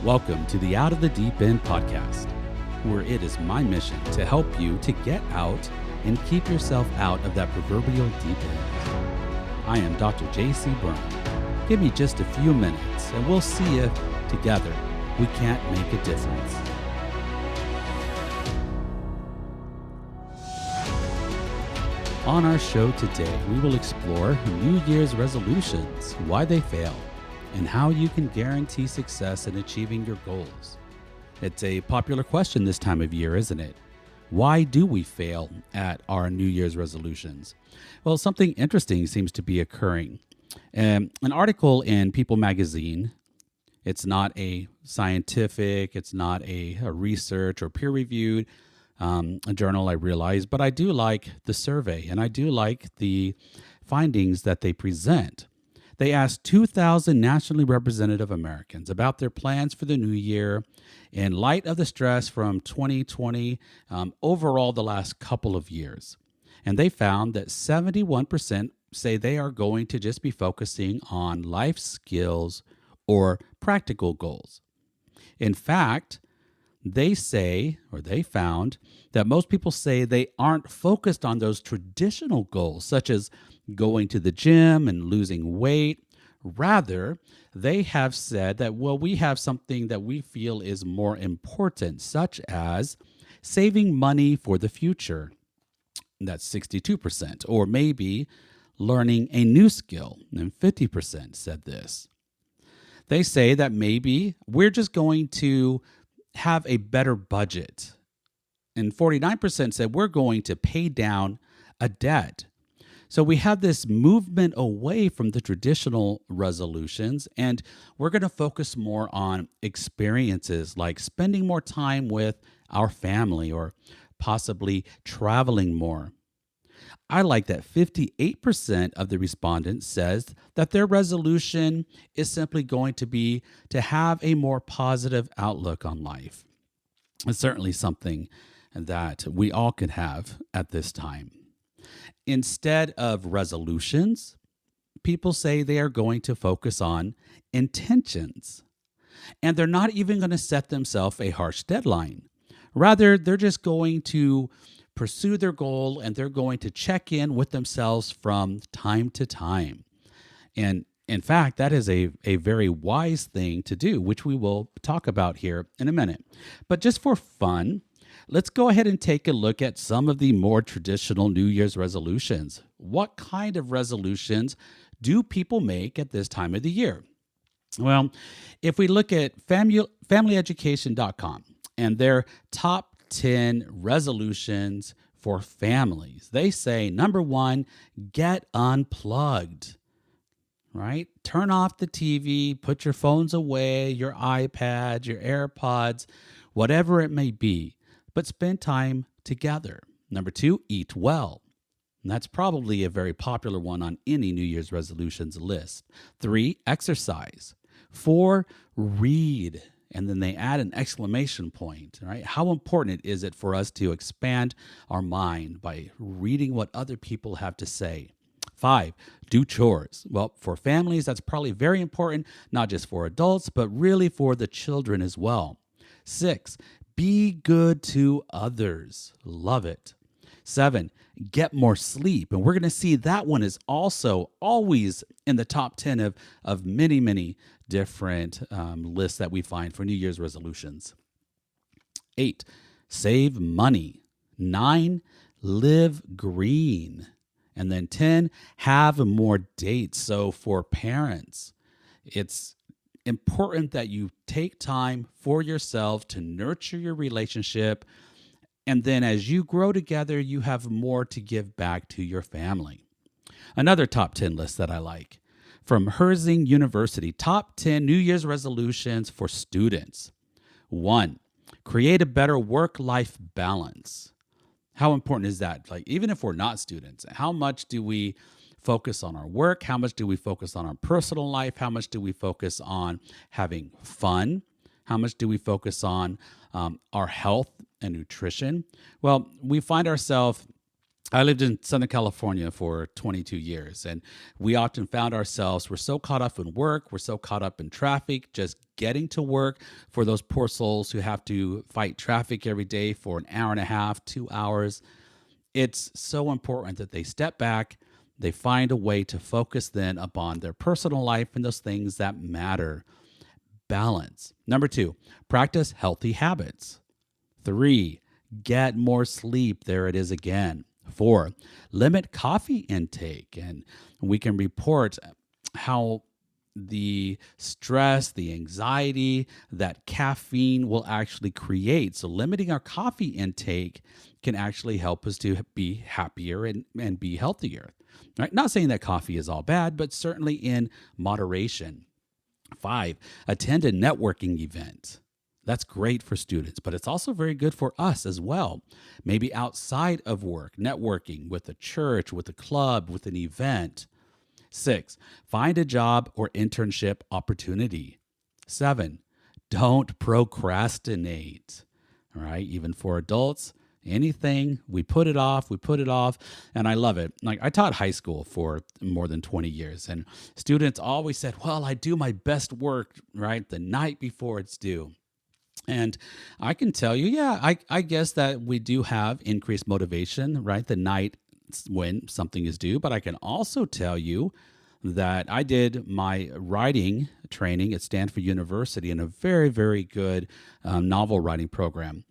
Welcome to the Out of the Deep End podcast, where it is my mission to help you to get out and keep yourself out of that proverbial deep end. I am Dr. J.C. Byrne. Give me just a few minutes and we'll see if, together, we can't make a difference. On our show today, we will explore New Year's resolutions, why they fail, and how you can guarantee success in achieving your goals. It's a popular question this time of year, isn't it? Why do we fail at our New Year's resolutions? Well, something interesting seems to be occurring. An article in People magazine, it's not a scientific, it's not a research or peer-reviewed a journal, I realize, but I do like the survey and I do like the findings that they present. They asked 2,000 nationally representative Americans about their plans for the new year in light of the stress from 2020 overall the last couple of years. And they found that 71% say they are going to just be focusing on life skills or practical goals. In fact, they found that most people say they aren't focused on those traditional goals, such as going to the gym and losing weight. Rather, they have said that, well, we have something that we feel is more important, such as saving money for the future. That's 62%. Or maybe learning a new skill, and 50% said this. They say that maybe we're just going to have a better budget. And 49% said we're going to pay down a debt. So we have this movement away from the traditional resolutions, and we're going to focus more on experiences like spending more time with our family or possibly traveling more. I like that 58% of the respondents says that their resolution is simply going to be to have a more positive outlook on life. It's certainly something that we all could have at this time. Instead of resolutions, people say they are going to focus on intentions. And they're not even going to set themselves a harsh deadline. Rather, they're just going to pursue their goal and they're going to check in with themselves from time to time. And in fact, that is a very wise thing to do, which we will talk about here in a minute. But just for fun, let's go ahead and take a look at some of the more traditional New Year's resolutions. What kind of resolutions do people make at this time of the year? Well, if we look at familyeducation.com and their top 10 resolutions for families, they say, number one, get unplugged, right? Turn off the TV, put your phones away, your iPads, your AirPods, whatever it may be. But spend time together. Number two, eat well. And that's probably a very popular one on any New Year's resolutions list. 3, exercise. 4, read. And then they add an exclamation point, right? How important is it for us to expand our mind by reading what other people have to say? 5, do chores. Well, for families, that's probably very important, not just for adults, but really for the children as well. 6, be good to others. Love it. 7, get more sleep. And we're going to see that one is also always in the top 10 of many, many different lists that we find for New Year's resolutions. 8, save money. 9, live green. And then 10, have more dates. So for parents, it's important that you take time for yourself to nurture your relationship. And then as you grow together, you have more to give back to your family. Another top 10 list that I like from Herzing University, top 10 New Year's resolutions for students. 1, create a better work-life balance. How important is that? Like, even if we're not students, how much do we focus on our work? How much do we focus on our personal life? How much do we focus on having fun? How much do we focus on our health and nutrition? Well, we find ourselves I lived in Southern California for 22 years, and we often found ourselves, we're so caught up in work, we're so caught up in traffic, just getting to work. For those poor souls who have to fight traffic every day for an hour and a half, 2 hours, it's so important that they step back, they find a way to focus then upon their personal life and those things that matter. Balance. Number two, practice healthy habits. Three, get more sleep. There it is again. Four, limit coffee intake. And we can report how the stress, the anxiety that caffeine will actually create. So, limiting our coffee intake can actually help us to be happier and be healthier. Right? Not saying that coffee is all bad, but certainly in moderation. Five, attend a networking event. That's great for students, but it's also very good for us as well. Maybe outside of work, networking with a church, with a club, with an event. Six, find a job or internship opportunity. Seven, don't procrastinate. All right, even for adults, anything, we put it off, and I love it. Like, I taught high school for more than 20 years, and students always said, well, I do my best work, right, the night before it's due. And I can tell you, yeah, I guess that we do have increased motivation, right, the night when something is due. But I can also tell you that I did my writing training at Stanford University in a very, very good novel writing program.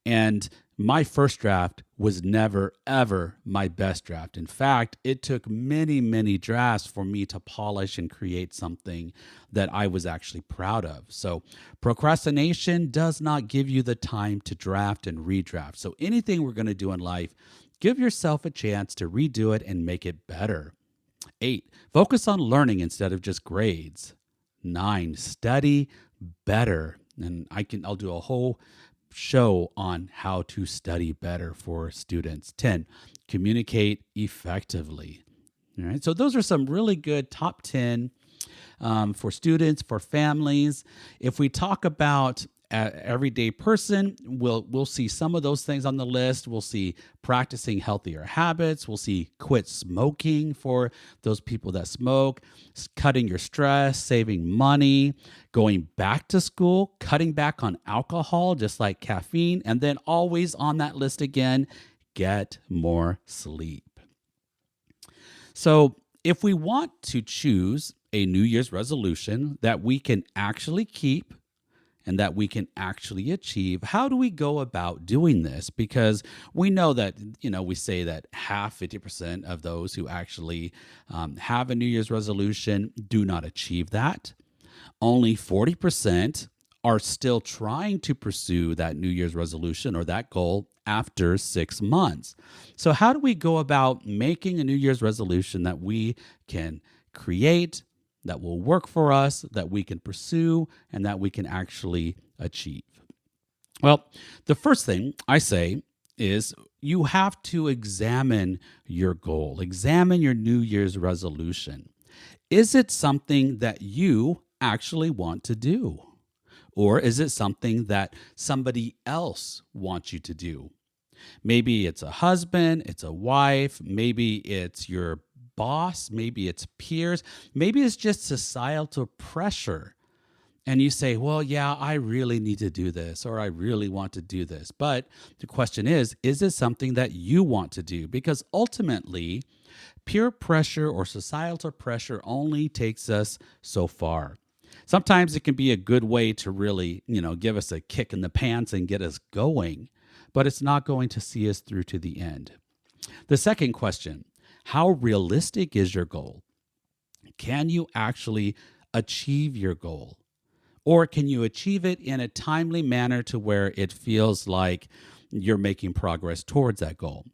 And my first draft was never, ever my best draft. In fact, it took many, many drafts for me to polish and create something that I was actually proud of. So procrastination does not give you the time to draft and redraft. So anything we're going to do in life, give yourself a chance to redo it and make it better. 8, focus on learning instead of just grades. 9, study better. And I'll do a whole show on how to study better for students. 10, communicate effectively. All right. So those are some really good top 10 for students, for families. If we talk about everyday person, we'll see some of those things on the list. We'll see practicing healthier habits. We'll see quit smoking for those people that smoke, cutting your stress, saving money, going back to school, cutting back on alcohol, just like caffeine, and then always on that list again, get more sleep. So if we want to choose a New Year's resolution that we can actually keep and that we can actually achieve, how do we go about doing this? Because we know that, we say that 50% of those who actually have a New Year's resolution do not achieve that. Only 40% are still trying to pursue that New Year's resolution or that goal after 6 months. So how do we go about making a New Year's resolution that we can create, that will work for us, that we can pursue, and that we can actually achieve? Well, the first thing I say is you have to examine your goal, examine your New Year's resolution. Is it something that you actually want to do? Or is it something that somebody else wants you to do? Maybe it's a husband, it's a wife, maybe it's your boss, maybe it's peers, maybe it's just societal pressure. And you say, well, yeah, I really need to do this, or I really want to do this. But the question is it something that you want to do? Because ultimately, peer pressure or societal pressure only takes us so far. Sometimes it can be a good way to really, give us a kick in the pants and get us going, but it's not going to see us through to the end. The second question, how realistic is your goal? Can you actually achieve your goal? Or can you achieve it in a timely manner to where it feels like you're making progress towards that goal?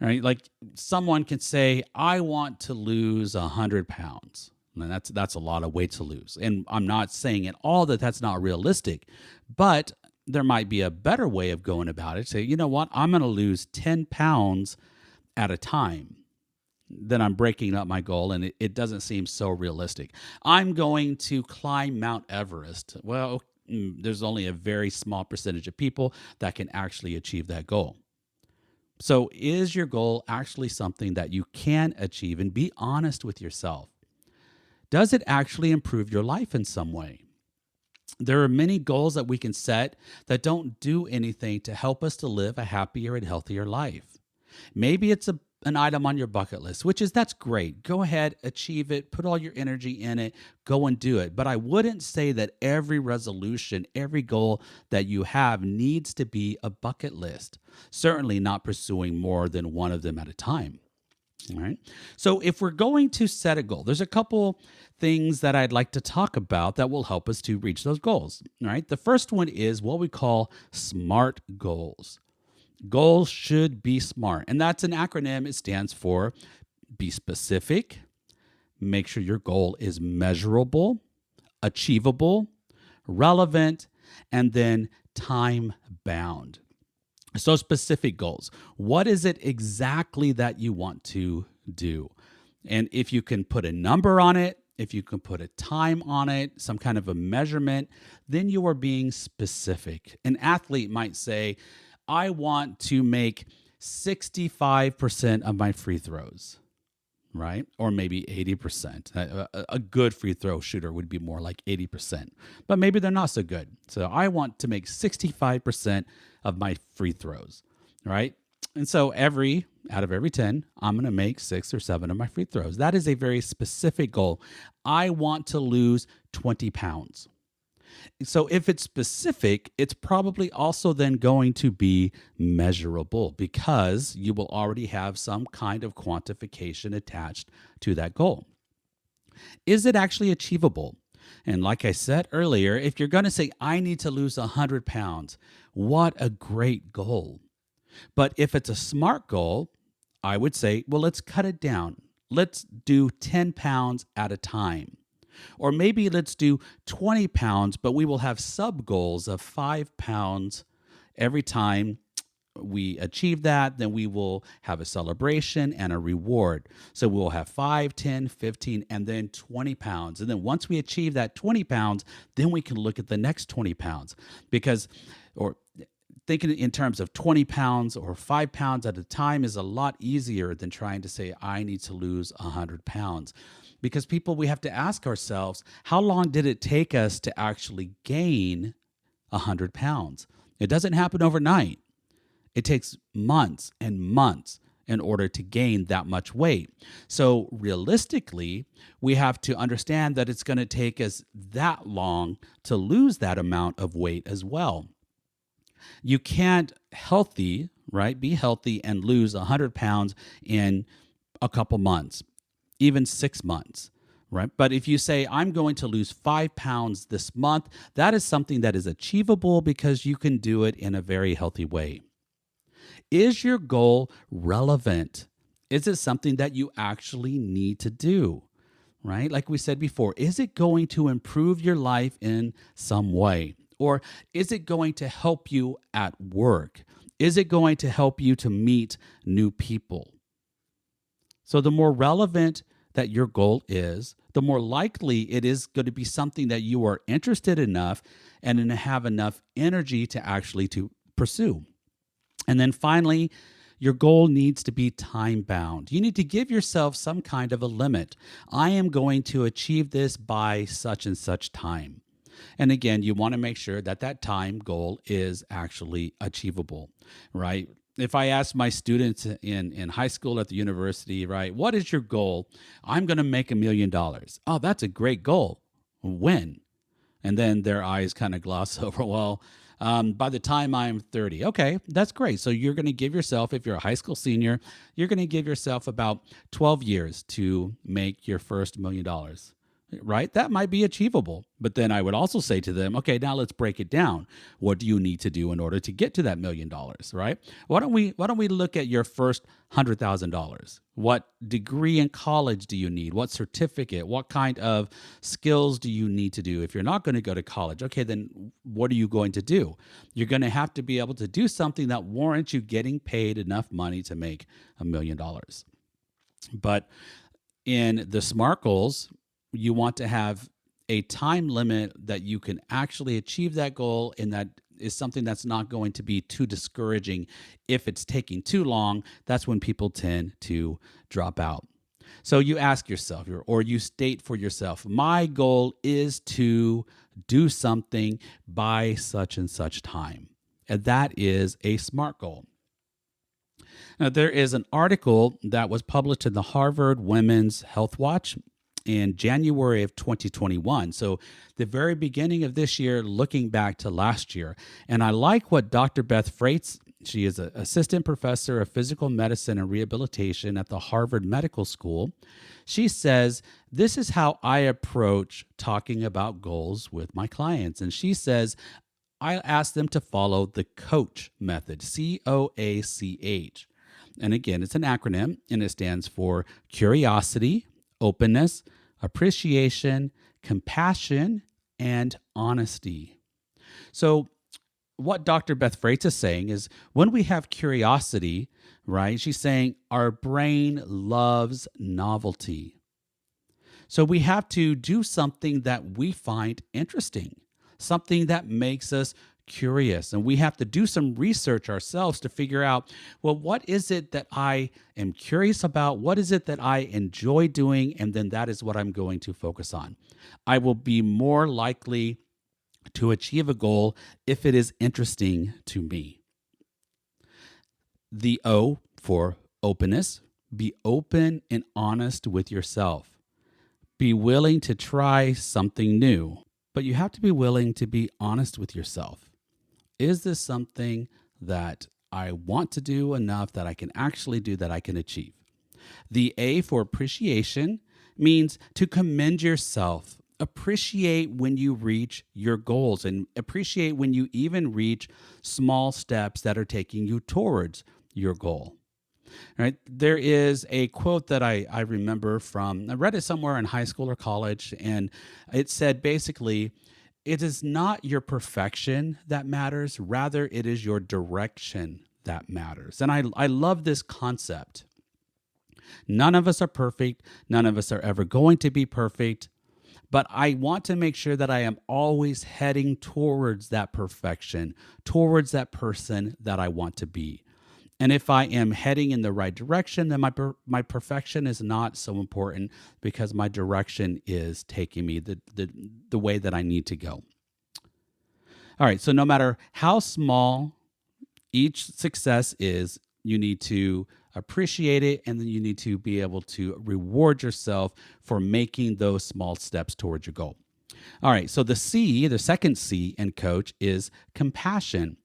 All right, like someone can say, I want to lose 100 pounds. And that's a lot of weight to lose. And I'm not saying at all that that's not realistic, but there might be a better way of going about it. Say, you know what? I'm going to lose 10 pounds at a time. Then I'm breaking up my goal, and it doesn't seem so realistic. I'm going to climb Mount Everest. Well, there's only a very small percentage of people that can actually achieve that goal. So, is your goal actually something that you can achieve? And be honest with yourself. Does it actually improve your life in some way? There are many goals that we can set that don't do anything to help us to live a happier and healthier life. Maybe it's an item on your bucket list, which is that's great. Go ahead, achieve it, put all your energy in it, go and do it. But I wouldn't say that every resolution, every goal that you have needs to be a bucket list. Certainly not pursuing more than one of them at a time. All right. So if we're going to set a goal, there's a couple things that I'd like to talk about that will help us to reach those goals. All right. The first one is what we call SMART goals. Goals should be SMART. And that's an acronym. It stands for be specific, make sure your goal is measurable, achievable, relevant, and then time bound. So, specific goals. What is it exactly that you want to do? And if you can put a number on it, if you can put a time on it, some kind of a measurement, then you are being specific. An athlete might say, I want to make 65% of my free throws, right? Or maybe 80%. A good free throw shooter would be more like 80%, but maybe they're not so good. So I want to make 65% of my free throws, right? And so out of every 10, I'm going to make 6 or 7 of my free throws. That is a very specific goal. I want to lose 20 pounds. So if it's specific, it's probably also then going to be measurable because you will already have some kind of quantification attached to that goal. Is it actually achievable? And like I said earlier, if you're going to say, I need to lose 100 pounds, what a great goal. But if it's a SMART goal, I would say, well, let's cut it down. Let's do 10 pounds at a time. Or maybe let's do 20 pounds, but we will have sub goals of 5 pounds every time we achieve that. Then we will have a celebration and a reward. So we'll have 5, 10, 15, and then 20 pounds. And then once we achieve that 20 pounds, then we can look at the next 20 pounds or thinking in terms of 20 pounds or 5 pounds at a time is a lot easier than trying to say, I need to lose 100 pounds. Because we have to ask ourselves, how long did it take us to actually gain 100 pounds? It doesn't happen overnight. It takes months and months in order to gain that much weight. So realistically, we have to understand that it's going to take us that long to lose that amount of weight as well. You can't be healthy and lose 100 pounds in a couple months, even 6 months, right? But if you say, I'm going to lose 5 pounds this month, that is something that is achievable because you can do it in a very healthy way. Is your goal relevant? Is it something that you actually need to do, right? Like we said before, is it going to improve your life in some way? Or is it going to help you at work? Is it going to help you to meet new people? So the more relevant that your goal is, the more likely it is going to be something that you are interested enough and have enough energy to actually to pursue. And then finally, your goal needs to be time bound. You need to give yourself some kind of a limit. I am going to achieve this by such and such time. And again, you want to make sure that that time goal is actually achievable, right? If I ask my students in high school at the university, right, what is your goal? I'm going to make $1 million. Oh, that's a great goal. When? And then their eyes kind of gloss over, well, by the time I'm 30. Okay, that's great. So you're going to give yourself, if you're a high school senior, you're going to give yourself about 12 years to make your first $1 million. Right? That might be achievable. But then I would also say to them, okay, now let's break it down. What do you need to do in order to get to that $1 million, right? Why don't we look at your first $100,000? What degree in college do you need? What certificate? What kind of skills do you need to do? If you're not going to go to college, okay, then what are you going to do? You're going to have to be able to do something that warrants you getting paid enough money to make $1 million. But in the SMART goals, you want to have a time limit that you can actually achieve that goal and that is something that's not going to be too discouraging. If it's taking too long, that's when people tend to drop out. So you ask yourself, or you state for yourself, my goal is to do something by such and such time. And that is a SMART goal. Now, there is an article that was published in the Harvard Women's Health Watch in January of 2021. So the very beginning of this year, looking back to last year. And I like what Dr. Beth Freites, she is an assistant professor of physical medicine and rehabilitation at the Harvard Medical School. She says, this is how I approach talking about goals with my clients. And she says, I ask them to follow the COACH method, COACH. And again, it's an acronym, and it stands for curiosity, openness, appreciation, compassion, and honesty. So what Dr. Beth Freites is saying is when we have curiosity, right, she's saying our brain loves novelty. So we have to do something that we find interesting, something that makes us curious. And we have to do some research ourselves to figure out, well, what is it that I am curious about? What is it that I enjoy doing? And then that is what I'm going to focus on. I will be more likely to achieve a goal if it is interesting to me. The O for openness, be open and honest with yourself. Be willing to try something new, but you have to be willing to be honest with yourself. Is this something that I want to do enough that I can actually do, that I can achieve? The A for appreciation means to commend yourself. Appreciate when you reach your goals, and appreciate when you even reach small steps that are taking you towards your goal. Right? There is a quote that I remember from, I read it somewhere in high school or college, and it said basically, it is not your perfection that matters, rather it is your direction that matters. And I love this concept. None of us are perfect. None of us are ever going to be perfect. But I want to make sure that I am always heading towards that perfection, towards that person that I want to be. And if I am heading in the right direction, then my perfection is not so important, because my direction is taking me the way that I need to go. All right, so no matter how small each success is, you need to appreciate it, and then you need to be able to reward yourself for making those small steps towards your goal. All right, so the C, the second C in coach, is compassion.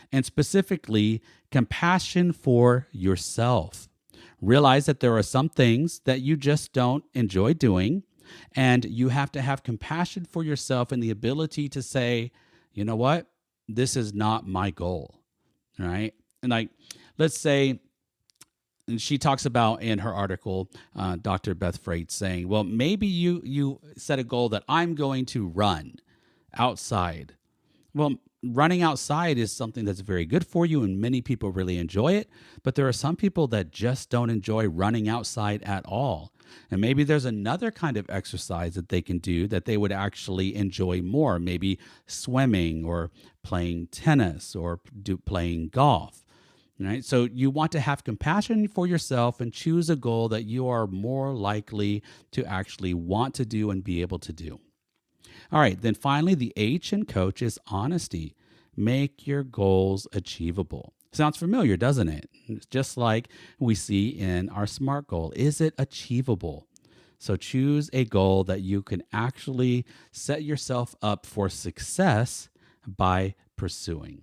And specifically, compassion for yourself. Realize that there are some things that you just don't enjoy doing, and you have to have compassion for yourself and the ability to say, you know what, this is not my goal, right? And let's say, and she talks about in her article, Dr. Beth Freites saying, well, maybe you set a goal that I'm going to run outside. Well, running outside is something that's very good for you, and many people really enjoy it. But there are some people that just don't enjoy running outside at all. And maybe there's another kind of exercise that they can do that they would actually enjoy more, maybe swimming or playing tennis or playing golf. Right? So you want to have compassion for yourself and choose a goal that you are more likely to actually want to do and be able to do. All right, then finally, the H in coach is honesty. Make your goals achievable. Sounds familiar, doesn't it? It's just like we see in our SMART goal. Is it achievable? So choose a goal that you can actually set yourself up for success by pursuing.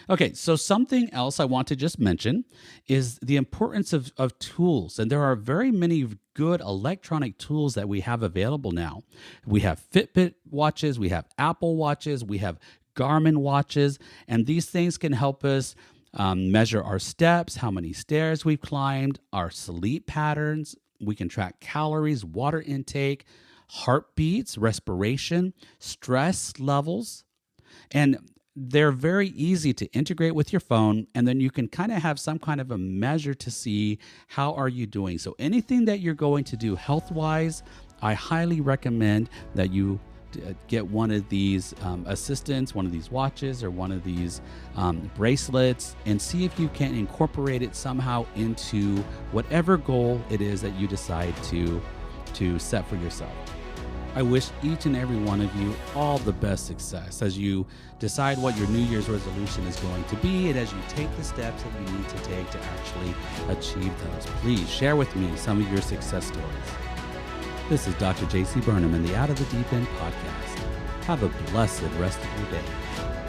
Okay, so something else I want to just mention is the importance of tools. And there are very many good electronic tools that we have available now. We have Fitbit watches, we have Apple watches, we have Garmin watches, and these things can help us measure our steps, how many stairs we've climbed, our sleep patterns. We can track calories, water intake, heartbeats, respiration, stress levels, and they're very easy to integrate with your phone, and then you can kind of have some kind of a measure to see how are you doing. So anything that you're going to do health-wise, I highly recommend that you get one of these assistants, one of these watches, or one of these bracelets, and see if you can incorporate it somehow into whatever goal it is that you decide to set for yourself. I wish each and every one of you all the best success as you decide what your New Year's resolution is going to be, and as you take the steps that you need to take to actually achieve those. Please share with me some of your success stories. This is Dr. J.C. Burnham in the Out of the Deep End podcast. Have a blessed rest of your day.